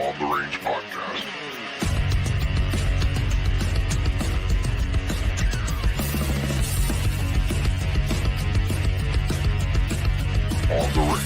On the Range podcast. On the Range.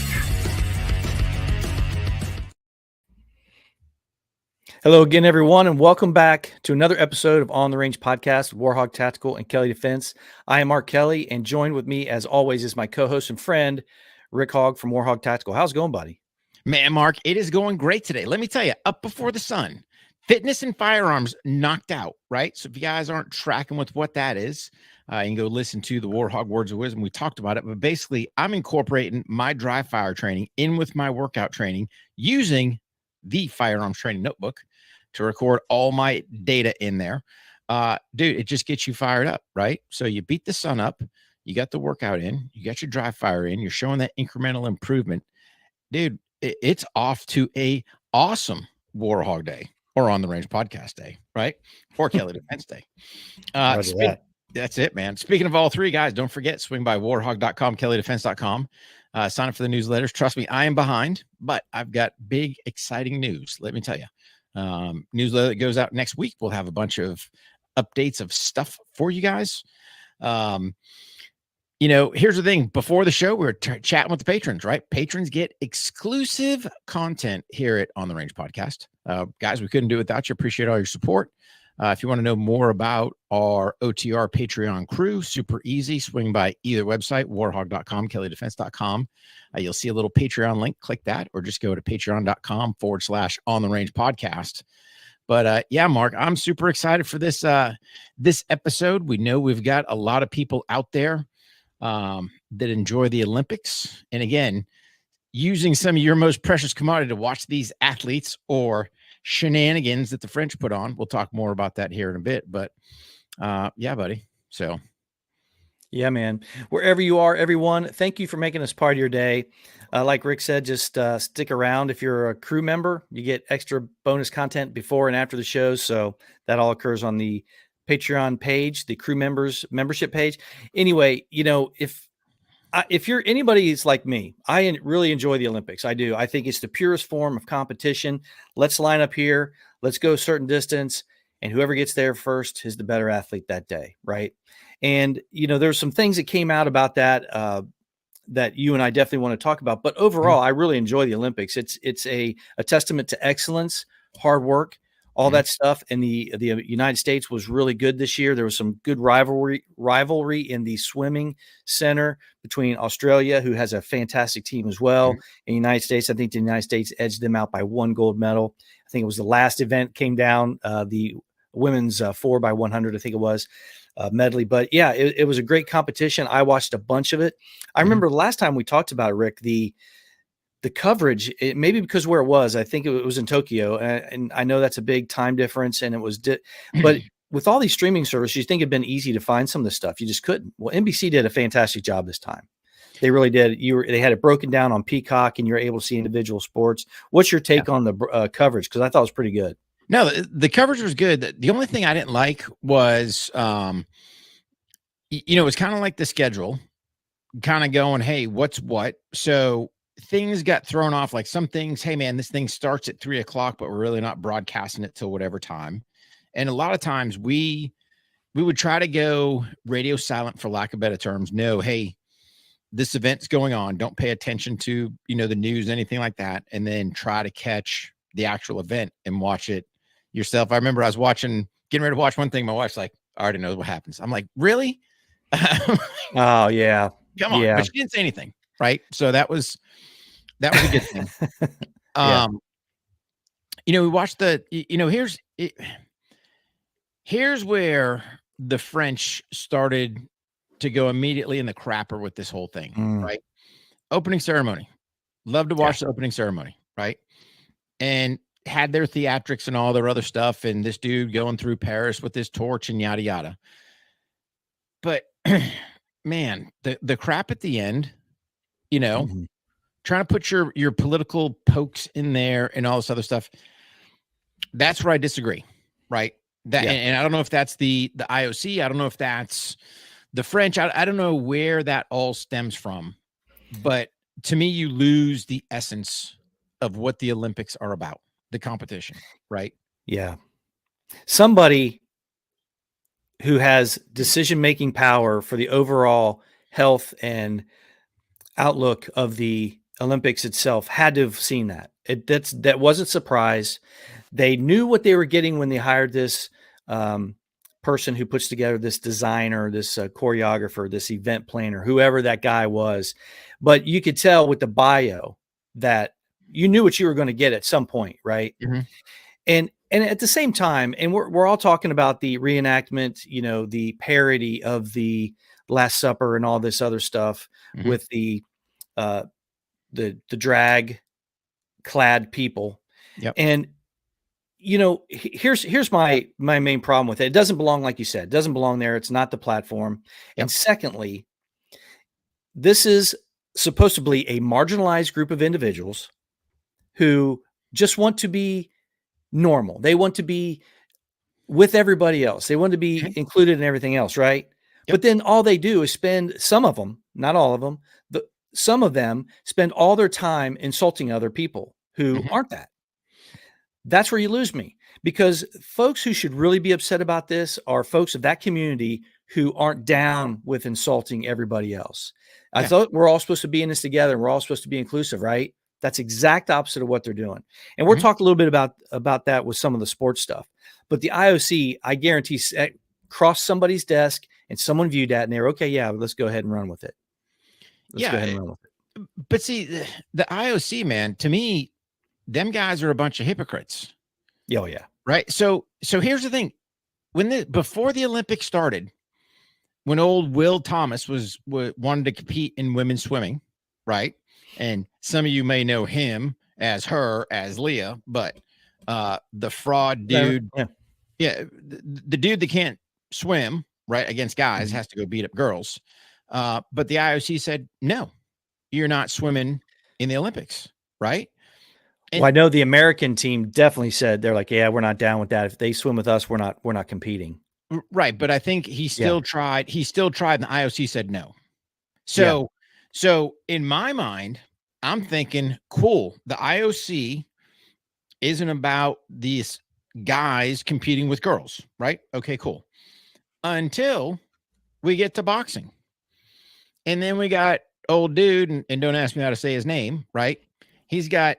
Hello again, everyone, and welcome back to another episode of On the Range podcast, Hogg Tactical and Kelley Defense. I am Mark Kelley, and joined with me, as always, is my co-host and friend, Rick Hogg from Hogg Tactical. How's it going, buddy? Man, Mark, it is going great today. Let me tell you, up before the sun, fitness and firearms knocked out, right? So if you guys aren't tracking with what that is, you can go listen to the Hogg Words of Wisdom. We talked about it, but basically I'm incorporating my dry fire training in with my workout training using the firearms training notebook to record all my data in there. Dude, it just gets you fired up, right? So you beat the sun up, you got the workout in, you got your dry fire in, you're showing that incremental improvement. Dude, it's off to a awesome Hogg Day or On the Range podcast day, right? Or Kelley Defense Day. That's it, man. Speaking of all three, guys, don't forget, swing by warhog.com, kelleydefense.com. Sign up for the newsletters. Trust me, I am behind, but I've got big, exciting news. Let me tell you. Newsletter that goes out next week. We'll have a bunch of updates of stuff for you guys. Here's the thing. Before the show, we were chatting with the patrons, right? Patrons get exclusive content here at On the Range podcast. Guys, we couldn't do it without you. Appreciate all your support. If you want to know more about our OTR Patreon crew, super easy. Swing by either website, warhog.com, kelleydefense.com. You'll see a little Patreon link. Click that, or just go to patreon.com/On the Range podcast. But yeah, Mark, I'm super excited for this episode. We know we've got a lot of people out there that enjoy the Olympics. And again, using some of your most precious commodity to watch these athletes or shenanigans that the French put on. We'll talk more about that here in a bit, but yeah, buddy. So yeah, man, wherever you are, everyone, thank you for making us part of your day. Like Rick said, just stick around. If you're a crew member, you get extra bonus content before and after the shows. So that all occurs on the Patreon page, the crew members membership page. Anyway, if you're anybody's like me, I really enjoy the Olympics. I do. I think it's the purest form of competition. Let's line up here. Let's go a certain distance, and whoever gets there first is the better athlete that day, right? And there's some things that came out about that that you and I definitely want to talk about. But overall, I really enjoy the Olympics. It's a testament to excellence, hard work, all that stuff. And the United States was really good this year. There was some good rivalry in the swimming center between Australia, who has a fantastic team as well, and the United States. I think the United States edged them out by one gold medal. I think it was the last event came down, the women's 4x100, I think it was, medley. But yeah, it was a great competition. I watched a bunch of it. I remember the last time we talked about it, Rick, the coverage, maybe because where it was, I think it was in Tokyo, and I know that's a big time difference, and it was, but with all these streaming services, you think it'd been easy to find some of this stuff. You just couldn't. Well, NBC did a fantastic job this time. They really did. They had it broken down on Peacock, and you're able to see individual sports. What's your take on the coverage? Because I thought it was pretty good. No, the coverage was good. The only thing I didn't like was, it was kind of like the schedule, kind of going, hey, what's what? So things got thrown off, like some things, hey man, this thing starts at 3:00, but we're really not broadcasting it till whatever time. And a lot of times we would try to go radio silent, for lack of better terms. No, hey, this event's going on. Don't pay attention to, the news, anything like that. And then try to catch the actual event and watch it yourself. I remember I was getting ready to watch one thing. My wife's like, I already know what happens. I'm like, really? Oh yeah. Come on. Yeah. But she didn't say anything. Right. So that was a good thing. We watched here's where the French started to go immediately in the crapper with this whole thing, right? Opening ceremony. Love to watch the opening ceremony, right? And had their theatrics and all their other stuff, and this dude going through Paris with his torch and yada yada. But man, the crap at the end, trying to put your political pokes in there and all this other stuff. That's where I disagree, right? And I don't know if that's the IOC. I don't know if that's the French. I don't know where that all stems from, but to me, you lose the essence of what the Olympics are about. the competition, right? Yeah. Somebody who has decision-making power for the overall health and outlook of the Olympics itself had to have seen that. That wasn't surprise. They knew what they were getting when they hired this person who puts together this designer, this choreographer, this event planner, whoever that guy was. But you could tell with the bio that you knew what you were going to get at some point, right? Mhm. And at the same time, and we're all talking about the reenactment, the parody of the Last Supper and all this other stuff Mhm. with the drag clad people. Yep. And here's my main problem with it. It doesn't belong, like you said, it doesn't belong there. It's not the platform. Yep. And secondly, this is supposed to be a marginalized group of individuals who just want to be normal. They want to be with everybody else. They want to be Okay. included in everything else, right? Yep. But then all they do is spend, some of them, not all of them, some of them spend all their time insulting other people who Mhm. aren't that. That's where you lose me, because folks who should really be upset about this are folks of that community who aren't down with insulting everybody else. I Yeah. thought we're all supposed to be in this together and we're all supposed to be inclusive, right? That's exact opposite of what they're doing. And we'll Mhm. talk a little bit about that with some of the sports stuff. But the IOC, I guarantee, crossed somebody's desk and someone viewed that and they're okay. Yeah, let's go ahead and run with it. Let's go ahead and run with it. But see, the IOC, man, to me, them guys are a bunch of hypocrites, Oh yeah. right? So here's the thing: before the Olympics started, when old Will Thomas wanted to compete in women's swimming, right? And some of you may know him as Leah, but the fraud dude, the dude that can't swim, right, against guys has to go beat up girls. But the IOC said, no, you're not swimming in the Olympics, right? Well, I know the American team definitely said, they're like, yeah, we're not down with that. If they swim with us, we're not competing. Right. But I think he still tried. He still tried, and the IOC said no. So in my mind, I'm thinking, cool, the IOC isn't about these guys competing with girls, right? Okay, cool. Until we get to boxing. And then we got old dude, and don't ask me how to say his name, right? He's got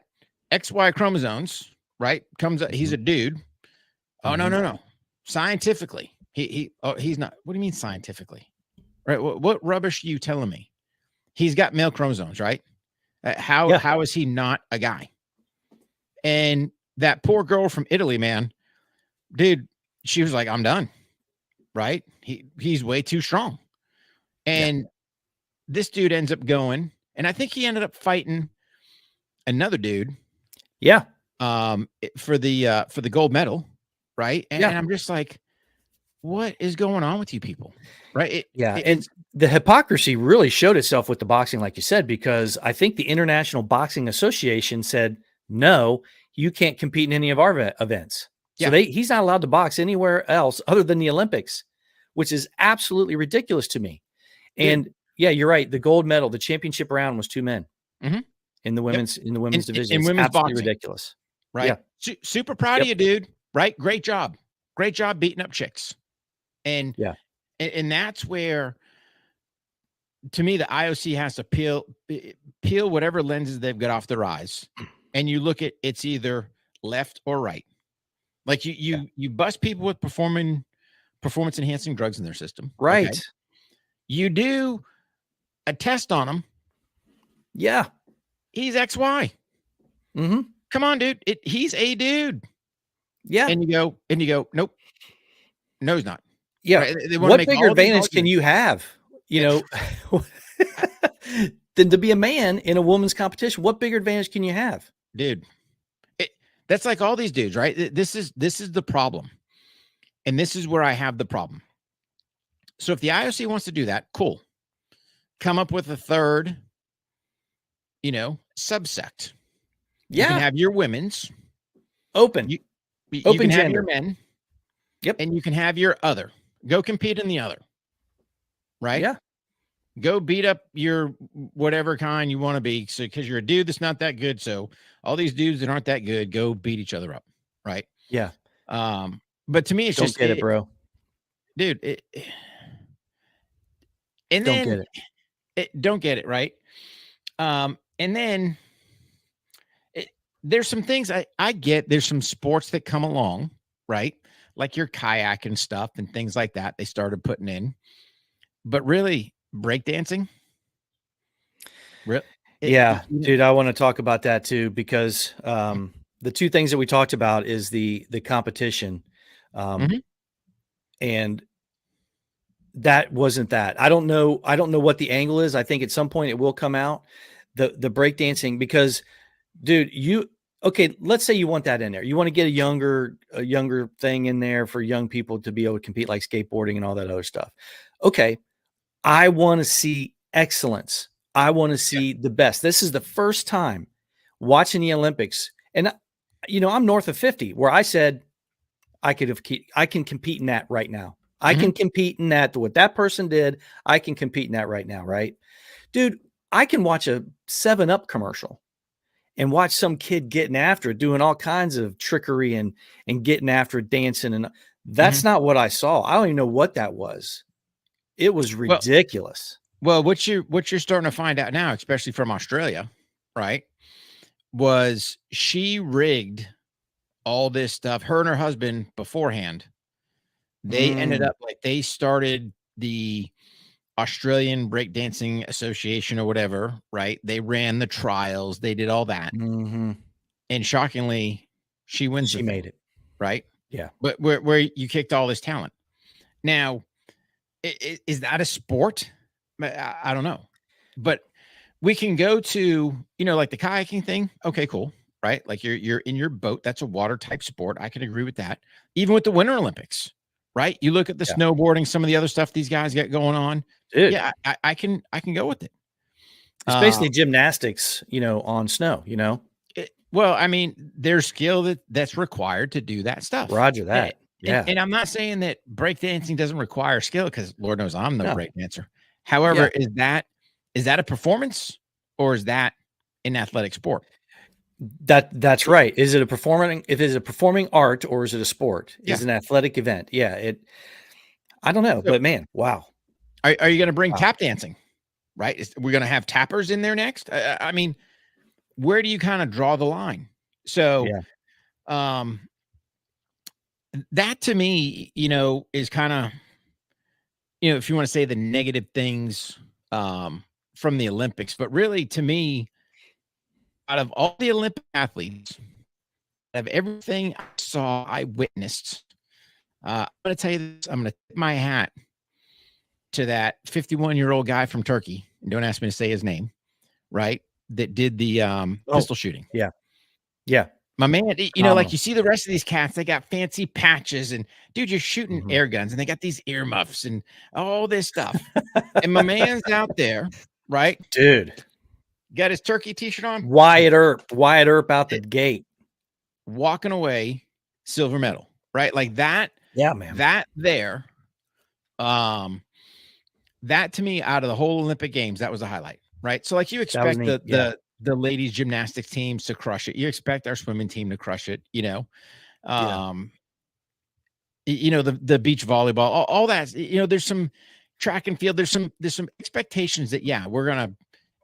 XY chromosomes, right? He's a dude. Oh, no. Scientifically, he's not. What do you mean scientifically? Right? What rubbish are you telling me? He's got male chromosomes, right? How is he not a guy? And that poor girl from Italy, man, dude, she was like, I'm done. Right? He's way too strong. And this dude ends up going, and I think he ended up fighting another dude. Yeah. For the gold medal, right? And I'm just like, what is going on with you people? Right? And the hypocrisy really showed itself with the boxing, like you said, because I think the International Boxing Association said, no, you can't compete in any of our events. So he's not allowed to box anywhere else other than the Olympics, which is absolutely ridiculous to me. And you're right. The gold medal, the championship round was 2 men in the women's division. In women's absolutely boxing. Ridiculous. Right. Yeah. Super proud of you, dude. Right. Great job beating up chicks. And that's where, to me, the IOC has to peel whatever lenses they've got off their eyes. And you look at, it's either left or right. Like you bust people with performance enhancing drugs in their system. Right. Okay? You do a test on him. Yeah. He's XY. Mm-hmm. Come on, dude. He's a dude. Yeah. And you go, nope. No, he's not. Yeah. Right? What bigger advantage can you have, than to be a man in a woman's competition? What bigger advantage can you have? Dude, that's like all these dudes, right? This is the problem. And this is where I have the problem. So if the IOC wants to do that, cool. Come up with a third, subsect. You can have your women's open. You open can gender. have your men. Yep. And you can have your other. Go compete in the other. Right? Yeah. Go beat up your whatever kind you want to be. So, because you're a dude that's not that good. So, all these dudes that aren't that good, go beat each other up. Right. Yeah. But to me, it's Don't just, get it, bro. dude. And Don't then get it. don't get it. Right. And then there's some things I get. There's some sports that come along, right? Like your kayak and stuff and things like that. They started putting in, but really breakdancing. Yeah, dude, I want to talk about that too, because the two things that we talked about is the competition. Mhm. And that wasn't that. I don't know what the angle is. I think at some point it will come out, the breakdancing, because dude, okay, let's say you want that in there. You want to get a younger thing in there for young people to be able to compete, like skateboarding and all that other stuff. Okay. I want to see excellence. I want to see the best. This is the first time watching the Olympics. And I'm north of 50, where I said I can compete in that right now. I can compete in that. What that person did, I can compete in that right now, right? Dude, I can watch a 7-Up commercial and watch some kid getting after it, doing all kinds of trickery and getting after it, dancing. And that's not what I saw. I don't even know what that was. It was ridiculous. Well, what you're starting to find out now, especially from Australia, right? Was she rigged all this stuff, her and her husband beforehand. They ended up like they started the Australian Breakdancing Association or whatever, right? They ran the trials, they did all that. And shockingly, she wins. She made it. Right? Yeah. But where you kicked all this talent. Now, is that a sport? I don't know. But we can go to, like the kayaking thing. Okay, cool. Right? Like you're in your boat. That's a water type sport. I can agree with that. Even with the Winter Olympics, right? You look at the snowboarding, some of the other stuff these guys get going on. Dude. Yeah, I can go with it. It's basically gymnastics, on snow, well, I mean, there's skill that's required to do that stuff. Roger that. And I'm not saying that breakdancing doesn't require skill, because Lord knows I'm no breakdancer. However, is that a performance, or is that an athletic sport? That's right. If it's a performing art, or is it a sport? Yeah. Is an athletic event. Yeah. I don't know, but man, wow. Are you going to bring tap dancing? Right? We're going to have tappers in there next. I mean, where do you kind of draw the line? So, that to me, is kind of, if you want to say the negative things from the Olympics, but really to me, out of all the Olympic athletes, out of everything I witnessed, I'm going to tell you this, I'm going to tip my hat to that 51-year-old guy from Turkey. And don't ask me to say his name, right? That did the pistol shooting. Yeah. Yeah. My man, like you see the rest of these cats, they got fancy patches, and dude, you're shooting air guns, and they got these earmuffs and all this stuff. And my man's out there, right? Dude. Got his turkey t-shirt on. Wyatt Earp out the gate. Walking away, silver medal, right? Like that. Yeah, man. That there. That to me, out of the whole Olympic Games, that was a highlight, right? So like you expect the ladies gymnastics teams to crush it. You expect our swimming team to crush it, the beach volleyball, all that, there's some track and field. There's some expectations that, we're going to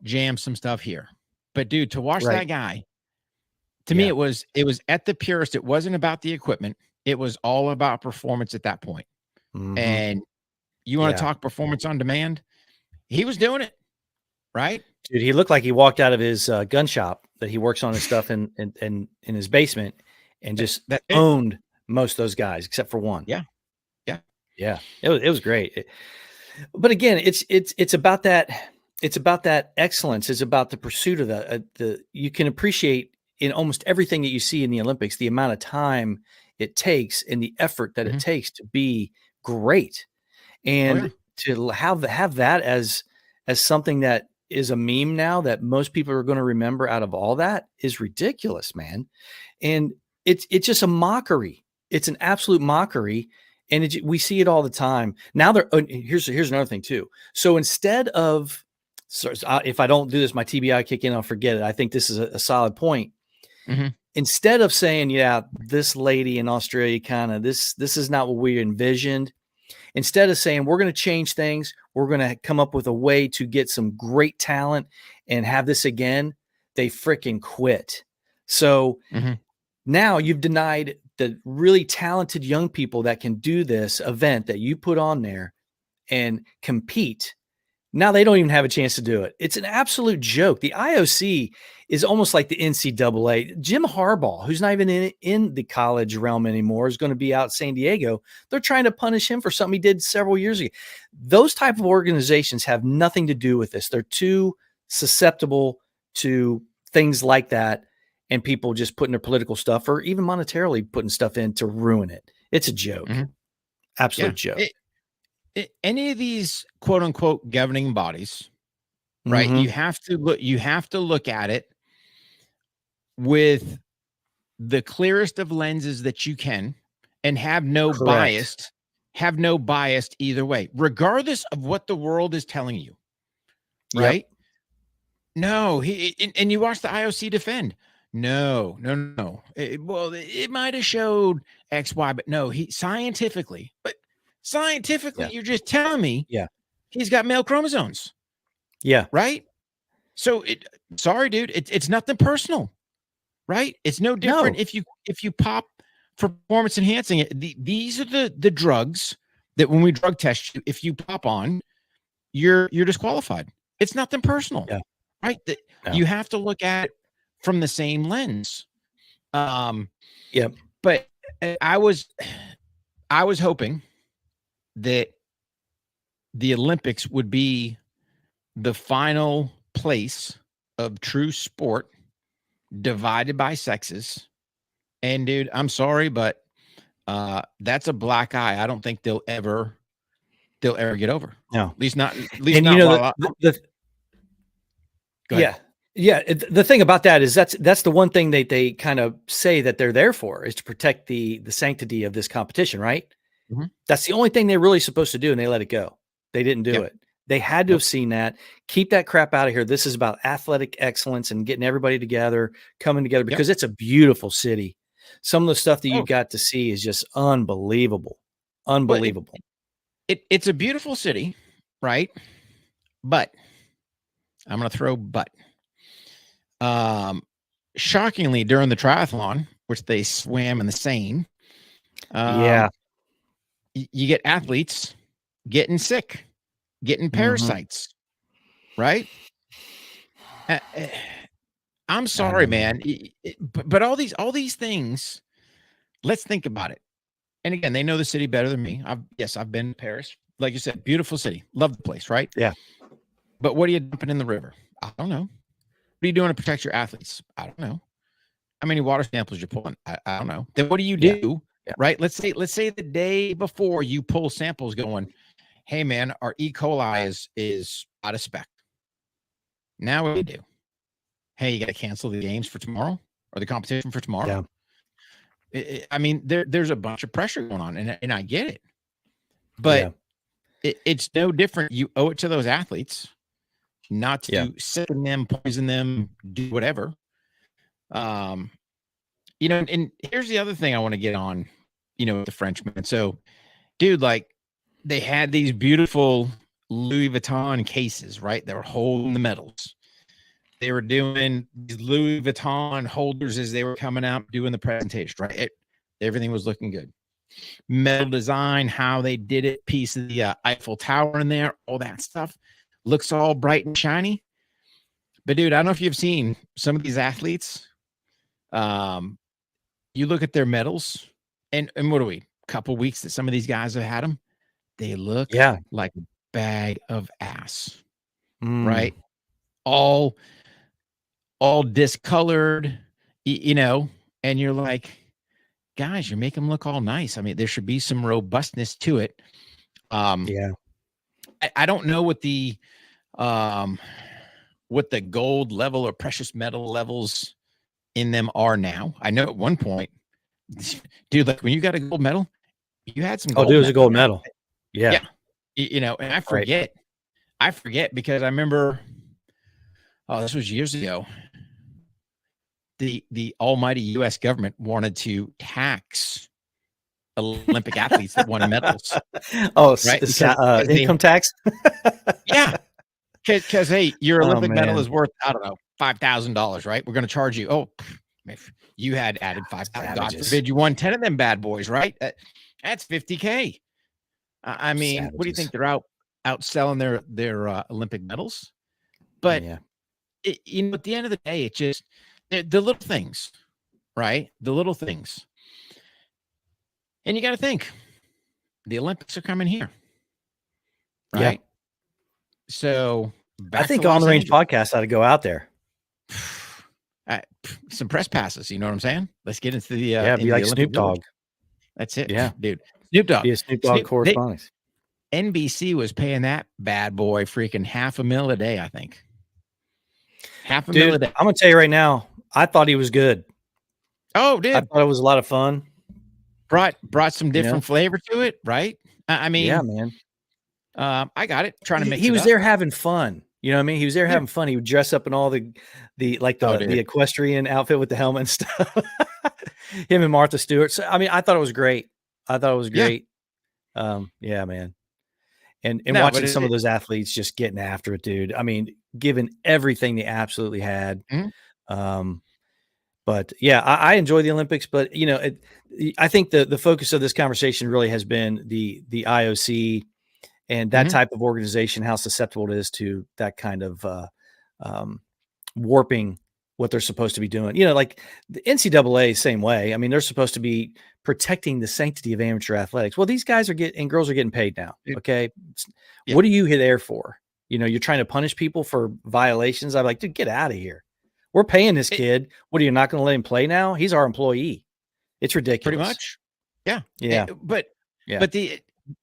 jam some stuff here, but dude, to watch that guy, to me, it was at the purest. It wasn't about the equipment. It was all about performance at that point. And you want to talk performance on demand? He was doing it, right? Dude, he looked like he walked out of his gun shop that he works on his stuff in his basement, and just owned most of those guys except for one. Yeah. It was great. But again, it's about that. It's about that excellence. It's about the pursuit of the. You can appreciate in almost everything that you see in the Olympics the amount of time it takes and the effort that it takes to be great, and to have that as something that is a meme now that most people are going to remember out of all that is ridiculous, man. And it's just a mockery. It's an absolute mockery. And we see it all the time. Now here's another thing too. So instead of, if I don't do this, my TBI kick in, I'll forget it. I think this is a solid point. Mm-hmm. Instead of saying, yeah, this lady in Australia kind of, this is not what we envisioned. Instead of saying, we're going to change things, we're going to come up with a way to get some great talent and have this again, they freaking quit. So now you've denied the really talented young people that can do this event that you put on there and compete. Now they don't even have a chance to do it. It's an absolute joke. The IOC is almost like the NCAA. Jim Harbaugh, who's not even in the college realm anymore, is going to be out in San Diego. They're trying to punish him for something he did several years ago. Those type of organizations have nothing to do with this. They're too susceptible to things like that, and people just putting their political stuff or even monetarily putting stuff in to ruin it. It's a joke. Absolute joke. Any of these quote unquote governing bodies, right? You have to look at it with the clearest of lenses that you can and have no bias either way, regardless of what the world is telling you. Right? Yep. No, and you watch the IOC defend. No. It might have showed X, Y, but no, scientifically, you're just telling me he's got male chromosomes. Yeah. Right. So sorry, dude, it's nothing personal, right? It's no different if you pop for performance enhancing. These are the drugs that when we drug test you, if you pop on, you're disqualified. It's nothing personal, right? You have to look at it from the same lens. But I was hoping that the Olympics would be the final place of true sport divided by sexes. And dude, I'm sorry, but that's a black eye I don't think they'll ever get over. No, at least not. The thing about that is that's the one thing they kind of say that they're there for, is to protect the sanctity of this competition, right? That's the only thing they're really supposed to do, and they let it go. They didn't do it. They had to have seen that. Keep that crap out of here. This is about athletic excellence and getting everybody together, coming together, because it's a beautiful city. Some of the stuff that you got to see is just unbelievable. Unbelievable. It's a beautiful city, right? But I'm going to throw shockingly, during the triathlon, which they swam in the Seine, you get athletes getting sick, getting parasites, right? I'm sorry, man, but all these things, let's think about it. And again, they know the city better than me. I've been to Paris. Like you said, beautiful city. Love the place, right? Yeah. But what are you dumping in the river? I don't know. What are you doing to protect your athletes? I don't know. How many water samples you're pulling? I don't know. Then what do you do? Right? Let's say the day before you pull samples going, hey man, our E. coli is out of spec. Now what do you do? Hey, you got to cancel the games for tomorrow or the competition for tomorrow. I mean, there's a bunch of pressure going on, and I get it, but it's no different. You owe it to those athletes not to sicken them, poison them, do whatever. And here's the other thing I want to get on, with the Frenchman. So, dude, like, they had these beautiful Louis Vuitton cases, right? They were holding the medals. They were doing these Louis Vuitton holders as they were coming out doing the presentation, right? Everything was looking good. Metal design, how they did it, piece of the Eiffel Tower in there, all that stuff looks all bright and shiny. But dude, I don't know if you've seen some of these athletes. You look at their medals, and what are we? A couple weeks that some of these guys have had them. They look like a bag of ass, right? All discolored, and you're like, guys, you make them look all nice. I mean, there should be some robustness to it. I don't know what the gold level or precious metal levels in them are now. I know at one point, dude, like when you got a gold medal, You had some Oh, gold dude, it was a medals, gold right? medal. Yeah. Yeah. You know, and I forget because I remember, oh, this was years ago. The almighty U.S. government wanted to tax Olympic athletes that won medals, Oh, right? Because they, income tax. yeah, because hey, your Oh Olympic medal man, is worth, I don't know, $5,000, right? We're going to charge you. Oh, if you had added 5,000, God savages, forbid you won 10 of them bad boys, right? That's $50K. I mean, what do you savages. think? They're outselling their Olympic medals? But Yeah, you know, at the end of the day, it just the little things, right? The little things, and you got to think the Olympics are coming here, yeah. right? So I back to think On the Los Range Angeles. podcast ought to go out there. Some press passes, you know what I'm saying? Let's get into the Yeah, be like Olympic Snoop Village. Dogg. That's it, Yeah, dude. Snoop Dogg. be a Snoop Dogg correspondent. NBC was paying that bad boy freaking $500,000 a day, I think. $500,000 a Dude, day. I'm gonna tell you right now, I thought he was good. Oh, I dude, thought it was a lot of fun. brought some You know? different flavor to it, right? I Yeah, mean, man. I got it. Trying to mix He it was up. there having fun. You know what I mean? He was there Yeah. having fun. He would dress up in all the Oh, dude. the equestrian outfit with the helmet and stuff. Him and Martha Stewart. So, I mean, I thought it was great. I thought it was Yeah. great. Yeah, man. And No, but watching some of those athletes just getting after it, dude. I mean, giving everything they absolutely had. Mhm. But yeah, I enjoy the Olympics, but you know, I think the focus of this conversation really has been the IOC and that Mhm. type of organization, how susceptible it is to that kind of um, warping what they're supposed to be doing. You know, like the NCAA, same way. I mean, they're supposed to be protecting the sanctity of amateur athletics. Well, these guys are getting, and girls are getting paid now. Dude. Okay. Yeah. What are you there for? You know, you're trying to punish people for violations. I'm like, dude, get out of here. We're paying this kid. What, are you not going to let him play now? He's our employee. It's ridiculous. Pretty much. Yeah. Yeah. But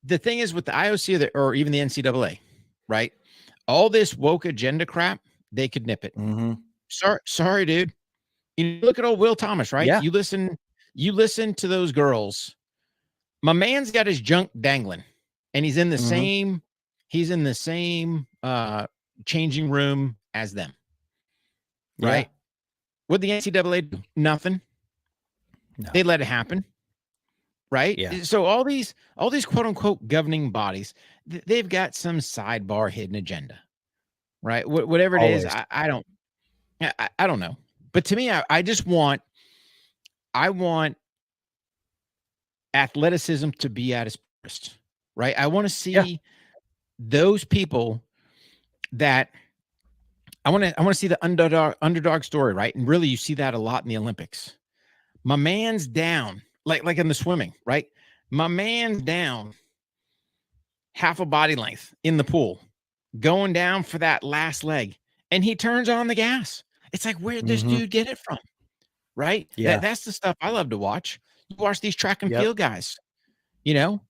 the thing is with the IOC or even the NCAA, right? All this woke agenda crap, they could nip it. Mm-hmm. Sorry, dude. You look at old Will Thomas, right? Yeah. You listen to those girls. My man's got his junk dangling, and he's in the Mm-hmm. same changing room as them. Yeah. Right? What'd the NCAA do? Nothing. No. They let it happen. Right? Yeah. So all these quote unquote governing bodies, they've got some sidebar hidden agenda. Right? Whatever it is, Always. I don't know. But to me, I want athleticism to be at its best, right? I want to see those people that I want to see the underdog story, right? And really, you see that a lot in the Olympics. My man's down, like in the swimming, right? My man's down half a body length in the pool, going down for that last leg, and he turns on the gas. It's like, where'd this dude get it from? Right? Yeah. That's the stuff I love to watch. You watch these track and Yep. field guys, you know,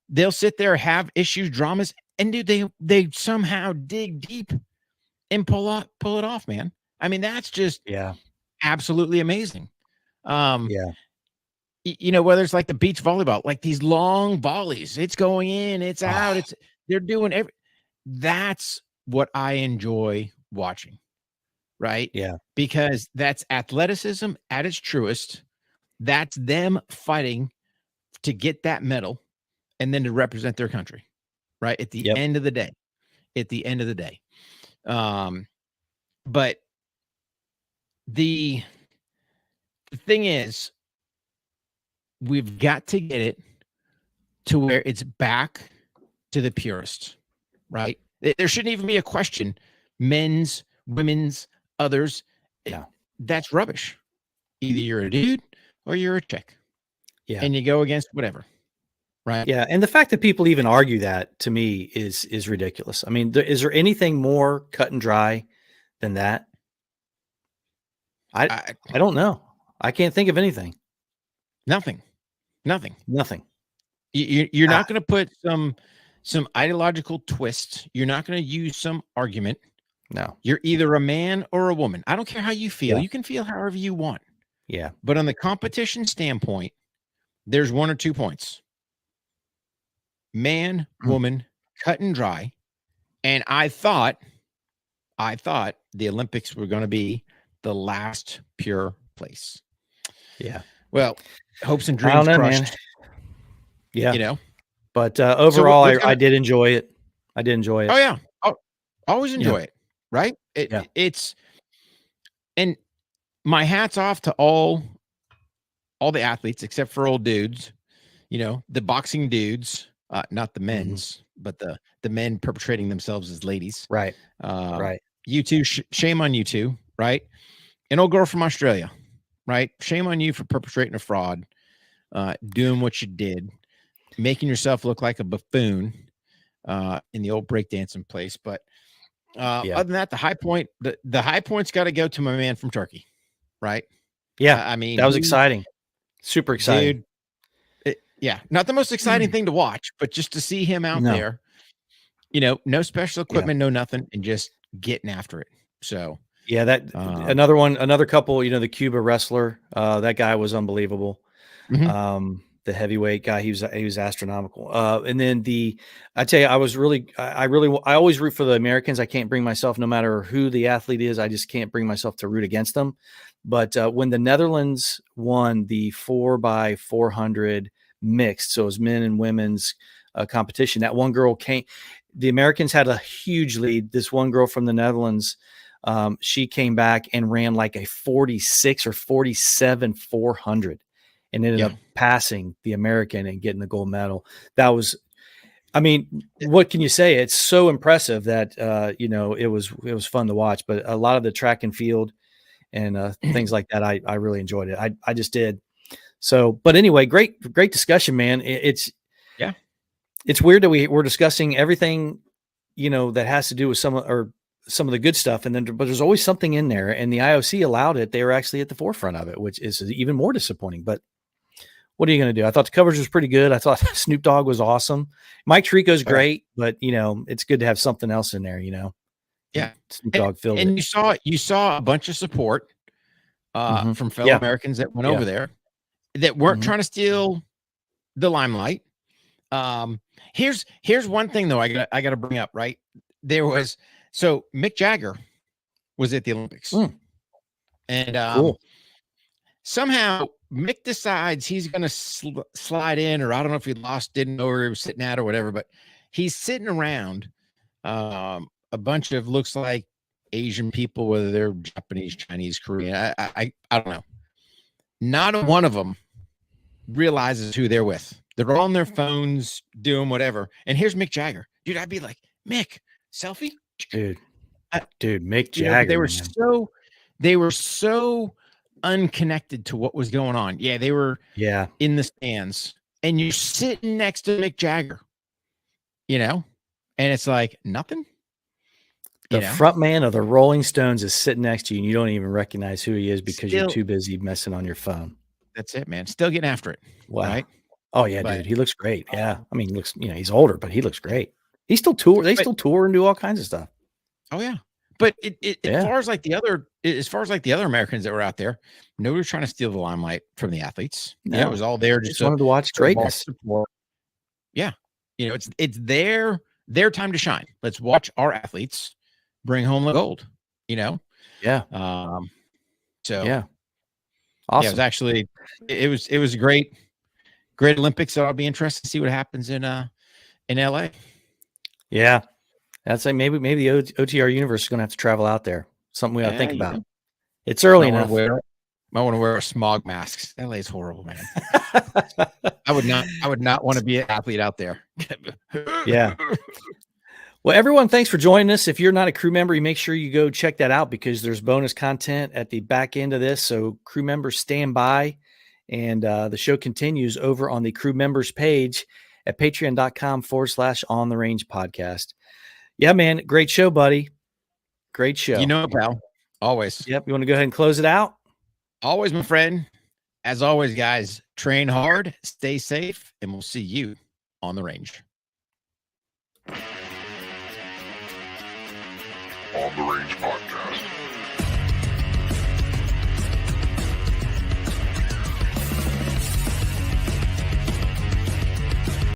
they'll sit there, have issues, dramas, and dude, they somehow dig deep and pull it off, man. I mean, that's just absolutely amazing. Yeah. You know, whether it's like the beach volleyball, like these long volleys, it's going in, it's out, they're doing that's what I enjoy watching. Right? Yeah. Because that's athleticism at its truest. That's them fighting to get that medal and then to represent their country. Right? At the end of the day. But the thing is, we've got to get it to where it's back to the purest, right? There shouldn't even be a question. Men's, women's, others. Yeah. That's rubbish. Either you're a dude or you're a chick. Yeah. And you go against whatever. Right. Yeah. And the fact that people even argue that, to me, is ridiculous. I mean, is there anything more cut and dry than that? I don't know. I can't think of anything. Nothing. You're not going to put some ideological twist. You're not going to use some argument. No. You're either a man or a woman. I don't care how you feel. Yeah. You can feel however you want. Yeah. But on the competition standpoint, there's 1 or 2 points. man, woman, cut and dry. And I thought the Olympics were going to be the last pure place. Yeah. Well, hopes and I don't dreams know, crushed. man. Yeah. You know. But overall, what's I did enjoy it. I did enjoy it. Oh yeah, always enjoy it, right? It's and my hat's off to all the athletes except for old dudes. You know, the boxing dudes, not the men's, but the men perpetrating themselves as ladies. Right. Right. You two, shame on you two, right? An old girl from Australia, right? Shame on you for perpetrating a fraud, doing what you did, making yourself look like a buffoon in the old breakdancing place. But other than that, the high point's got to go to my man from Turkey, right? Yeah. I mean, that was exciting. Super exciting. Dude, not the most exciting thing to watch, but just to see him out there, you know, no special equipment, no nothing, and just getting after it. So yeah, that another couple, you know, the Cuba wrestler, that guy was unbelievable. The heavyweight guy, he was astronomical. And then I tell you, I always root for the Americans. I can't bring myself, no matter who the athlete is, I just can't bring myself to root against them. But when the Netherlands won the 4x400 mixed, so it was men and women's competition, that one girl came. The Americans had a huge lead. This one girl from the Netherlands, she came back and ran like a 46 or 47 400 and ended up passing the American and getting the gold medal. That was, I mean, what can you say? It's so impressive that, you know, it was fun to watch, but a lot of the track and field and things like that, I really enjoyed it. I just did. So, but anyway, great discussion, man. It's weird that we're discussing everything, you know, that has to do with some of the good stuff. And then, but there's always something in there, and the IOC allowed it. They were actually at the forefront of it, which is even more disappointing, but what are you going to do? I thought the coverage was pretty good. I thought Snoop Dogg was awesome. Mike Tirico's great, but you know, it's good to have something else in there, you know? Yeah. Snoop Dogg filled and it. you saw a bunch of support from fellow Americans that went over there that weren't trying to steal the limelight. Here's one thing though, I got to bring up, right? So Mick Jagger was at the Olympics and somehow Mick decides he's going to slide in, or I don't know if he didn't know where he was sitting at or whatever, but he's sitting around a bunch of looks like Asian people, whether they're Japanese, Chinese, Korean. I don't know. Not a one of them realizes who they're with. They're on their phones doing whatever. And here's Mick Jagger. Dude, I'd be like, Mick, selfie? Dude, Mick Jagger. They were so unconnected to what was going on. Yeah, they were in the stands, and you're sitting next to Mick Jagger, you know, and it's like nothing. The front man of the Rolling Stones is sitting next to you, and you don't even recognize who he is because you're too busy messing on your phone. That's it, man. Still getting after it. Wow. Right? Oh yeah, dude. He looks great. Yeah. I mean, he's older, but he looks great. He still tour. They still tour and do all kinds of stuff. Oh yeah. But as far as like the other Americans that were out there, nobody was trying to steal the limelight from the athletes. No. Yeah, it was all there just wanted to watch greatness. Yeah. You know, it's their time to shine. Let's watch our athletes bring home the gold, you know? Yeah. So yeah. Yeah, Awesome. it was actually it was a great Olympics. So I'll be interested to see what happens in LA. Yeah. I'd say maybe the OTR universe is going to have to travel out there. Something we got to think about. Know. It's early enough. I want to wear a smog mask. LA's horrible, man. I would not want to be an athlete out there. Yeah. Well, everyone, thanks for joining us. If you're not a crew member, you make sure you go check that out because there's bonus content at the back end of this. So crew members stand by, and the show continues over on the crew members page at patreon.com/On the Range podcast. Yeah, man. Great show, buddy. Great show. You know, pal. Always. Yep. You want to go ahead and close it out? Always, my friend. As always, guys, train hard, stay safe, and we'll see you on the range. On the Range podcast.